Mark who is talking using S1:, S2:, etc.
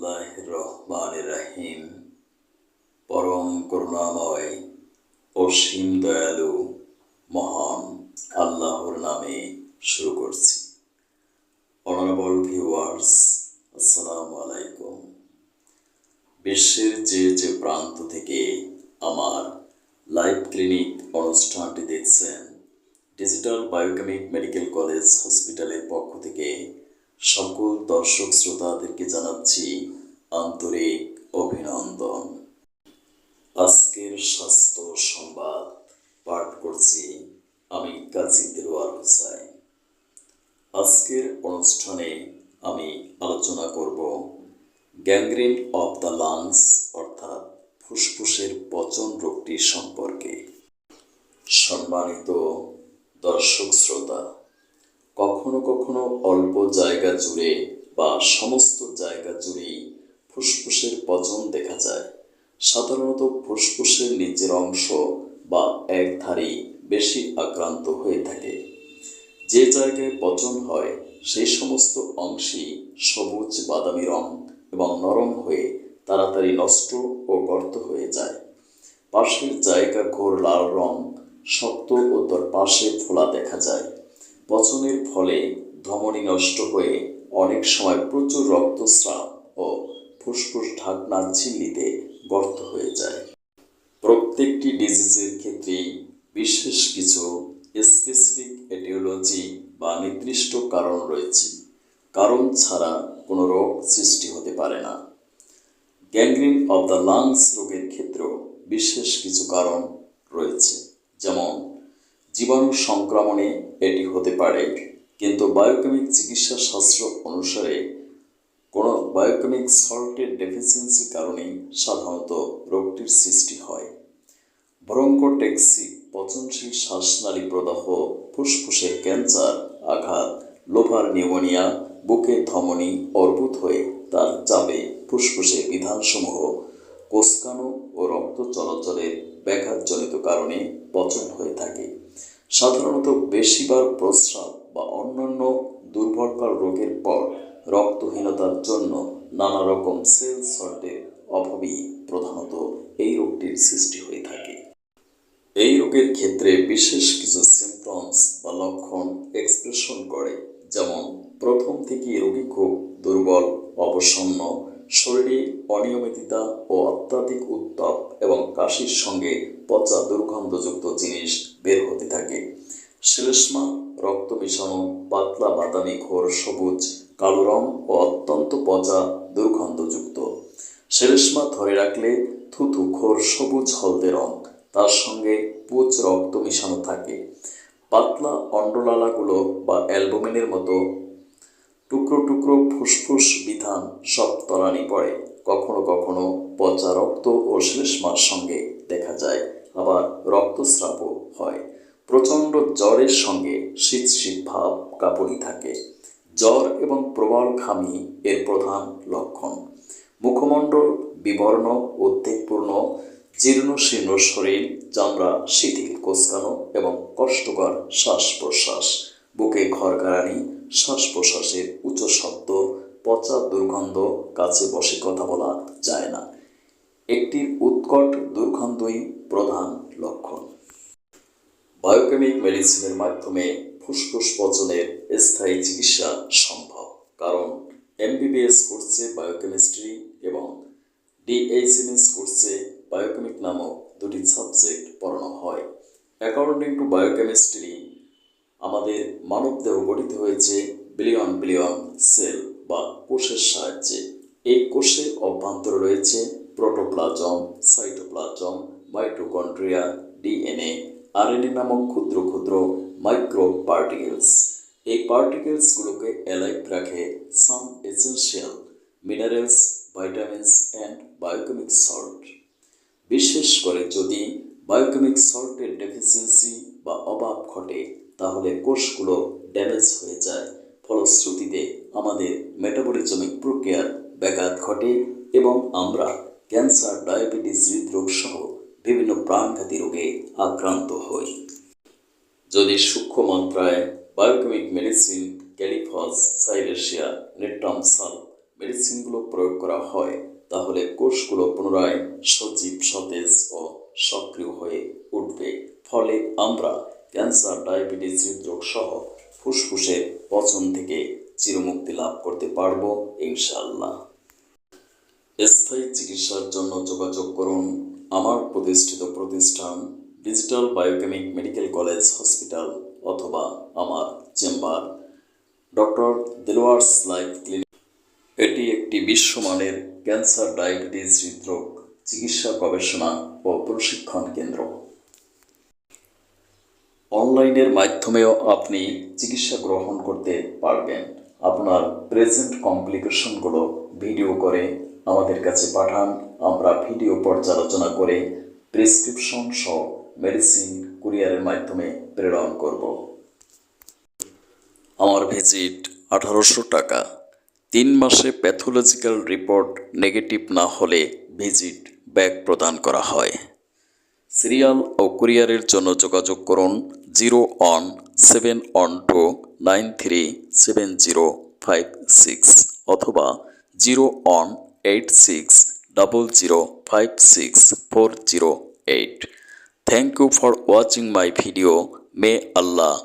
S1: বিসমিল্লাহির রহমানির রহিম। পরম করুণাময় অসীম দয়ালু মহান আল্লাহর নামে শুরু করছি। অনারেবল ভিউয়ার্স, আসসালামু আলাইকুম। বিশ্বের যে প্রান্ত থেকে আমার লাইভ ক্লিনিক অনুষ্ঠানটি দেখছেন, ডিজিটাল বায়োকেমিক মেডিকেল কলেজ হসপিটালের পক্ষ থেকে সকল দর্শক শ্রোতাদেরকে জানাচ্ছি আন্তরিক অভিনন্দন। আজকের স্বাস্থ্য সংবাদ পাঠ করছি আমি কাজী দেলোয়ার হোসেন। আজকের অনুষ্ঠানে আমি আলোচনা করব গ্যাংগ্রিন অফ দ্য লাংস অর্থাৎ ফুসফুসের পচন রোগটি সম্পর্কে। সম্মানিত দর্শক শ্রোতা, কখনো কখনো অল্প জায়গা জুড়ে বা সমস্ত জায়গা জুড়েই ফুসফুসের পচন দেখা যায়। সাধারণত ফুসফুসের নিচের অংশ বা একধারি বেশি আক্রান্ত হয়ে থাকে। যে জায়গায় পচন হয় সেই সমস্ত অংশই সবুজ বাদামি রং এবং নরম হয়ে তাড়াতাড়ি নষ্ট ও গর্ত হয়ে যায়। পাশের জায়গা ঘোর লাল রং, শক্ত ও তার পাশে ফোলা দেখা যায়। পচনের ফলে ধমনী নষ্ট হয়ে অনেক সময় প্রচুর রক্তস্রাব ও ফুসফুস ঢাকনার ঝিল্লিতে গর্ত হয়ে যায়। প্রত্যেকটি ডিজিজের ক্ষেত্রেই বিশেষ কিছু স্পেসিফিক এটিওলজি বা নির্দিষ্ট কারণ রয়েছে। কারণ ছাড়া কোনো রোগ সৃষ্টি হতে পারে না। গ্যাংগ্রিন অব দ্য লাংস রোগের ক্ষেত্রেও বিশেষ কিছু কারণ রয়েছে, যেমন জীবাণু সংক্রমণে এটি হতে পারে, কিন্তু বায়োকেমিক চিকিৎসা শাস্ত্র অনুসারে কোনো বায়োকেমিক সল্টের ডেফিসিয়েন্সির কারণেই সাধারণত রোগটির সৃষ্টি হয়। ব্রঙ্কোটেক্সিক পচনশীল শ্বাসনালী প্রদাহ, ফুসফুসের ক্যান্সার, আঘাত, লোভার নিউমোনিয়া, বুকে ধমনী অর্বুদ হয়ে তার চাপে ফুসফুসের বিধানসমূহ কোষকানো ও রক্ত চলাচলের ব্যাঘাতজনিত কারণে পচন হয়ে থাকে। সাধারণত বেশিবার প্রস্রাব বা অন্যান্য দুর্বলকার রোগের পর রক্তহীনতার জন্য নানা রকম সেল সল্টের অভাবই প্রধানত এই রোগটির সৃষ্টি হয়ে থাকে। এই রোগের ক্ষেত্রে বিশেষ কিছু সিমটমস বা লক্ষণ এক্সপ্রেশন করে, যেমন প্রথম থেকেই রোগী খুব দুর্বল, অবসন্ন, শরীরে অনিয়মিততা ও অত্যাধিক উত্তাপ এবং কাশির সঙ্গে পচা দুর্গন্ধযুক্ত জিনিস বের হতে থাকে। শ্লেষ্মা রক্ত মিশানো, পাতলা বাদামি ঘোর সবুজ কালো রং ও অত্যন্ত পচা দুর্গন্ধযুক্ত। শ্লেষ্মা ধরে রাখলে থুথু ঘোর সবুজ হলদে রং, তার সঙ্গে পুচ রক্ত মিশানো থাকে। পাতলা অন্ডলালাগুলো বা অ্যালবুমিনের মতো টুকরো টুকরো ফুসফুস বিধান সব তলানি পড়ে। কখনো কখনো পচা রক্ত ও শ্লেষ্মার সঙ্গে দেখা যায়, আবার রক্তস্রাবও হয়। প্রচণ্ড জ্বরের সঙ্গে শীত শীত ভাব কাঁপুনি থাকে। জ্বর এবং প্রবল ঘামি এর প্রধান লক্ষণ। মুখমণ্ডল বিবর্ণ, উদ্বেগপূর্ণ, জীর্ণ শীর্ণ শরীর, চামড়া শিথিল, কোঁচকানো এবং কষ্টকর শ্বাস প্রশ্বাস, বুকে ঘরকারানি, শ্বাস প্রশ্বাসের উচ্চ শব্দ, পচা দুর্গন্ধ, কাছে বসে কথা বলা যায় না। একটি উৎকট দুর্গন্ধই প্রধান লক্ষণ। বায়োকেমিক মেডিসিনের মাধ্যমে ফুসফুস পচনের স্থায়ী চিকিৎসা সম্ভব, কারণ এমবিবিএস কোর্সে বায়োকেমিস্ট্রি এবং ডিএইচএমএস কোর্সে বায়োকেমিক নামক দুটি সাবজেক্ট পড়ানো হয়। অ্যাকর্ডিং টু বায়োকেমিস্ট্রি, আমাদের মানবদেহ গঠিত হয়েছে বিলিয়ন বিলিয়ন সেল বা কোষের সাহায্যে। এই কোষের অভ্যন্তরে রয়েছে protoplasm, cytoplasm, mitochondria, DNA, RNA নামক ক্ষুদ্র ক্ষুদ্র মাইক্রো পার্টিকেলস। এই পার্টিকেলসগুলোকে অ্যালাইভ রাখে some essential minerals, vitamins and biochemic salt. বিশেষ করে যদি বায়োকেমিক সল্টের ডেফিসিয়েন্সি বা অভাব ঘটে, তাহলে কোষগুলো ড্যামেজ হয়ে যায়। ফলশ্রুতিতে আমাদের মেটাবলিজমিক প্রক্রিয়ার ব্যাঘাত ঘটে এবং আমরা ক্যান্সার, ডায়াবেটিস, হৃদরোগ সহ বিভিন্ন প্রাণঘাতী রোগে আক্রান্ত হই। যদি সূক্ষ্ম মাত্রায় বায়োকেমিক মেডিসিন, ক্যালিফস, সাইলেশিয়া, নেট্রামসাল মেডিসিনগুলো প্রয়োগ করা হয় তাহলে কোষগুলো পুনরায় সজীব, সতেজ ও সক্রিয় হয়ে উঠবে। ফলে আমরা ক্যান্সার, ডায়াবেটিস, হৃদরোগ সহ ফুসফুসের পচন থেকে চিরমুক্তি লাভ করতে পারবো ইনশাআল্লাহ। স্থায়ী চিকিৎসার জন্য যোগাযোগ করুন আমার প্রতিষ্ঠিত প্রতিষ্ঠান digital biochemic medical college hospital অথবা আমার চেম্বার ডক্টর দেলোয়ার্স লাইফ ক্লিনিক। এটি একটি বিশ্বমানের ক্যান্সার, ডায়াবেটিস, হৃদরোগ চিকিৎসা গবেষণা ও প্রশিক্ষণ কেন্দ্র। অনলাইনের মাধ্যমেও আপনি চিকিৎসা গ্রহণ করতে পারবেন। আপনার প্রেজেন্ট কমপ্লিকেশনগুলো ভিডিও করে আমাদের কাছে পাঠান। আমরা ভিডিও পর্যালোচনা করে প্রেসক্রিপশন সহ মেডিসিন কুরিয়ারের মাধ্যমে প্রেরণ করব। আমার ভিজিট 1800 টাকা। 3 মাসে প্যাথোলজিক্যাল রিপোর্ট নেগেটিভ না হলে ভিজিট ব্যাক প্রদান করা হয়। সিরিয়াল ও কুরিয়ারের জন্য যোগাযোগ করুন 0-1-712-937056 অথবা 0-1-860056-408। Thank you for watching my video. May Allah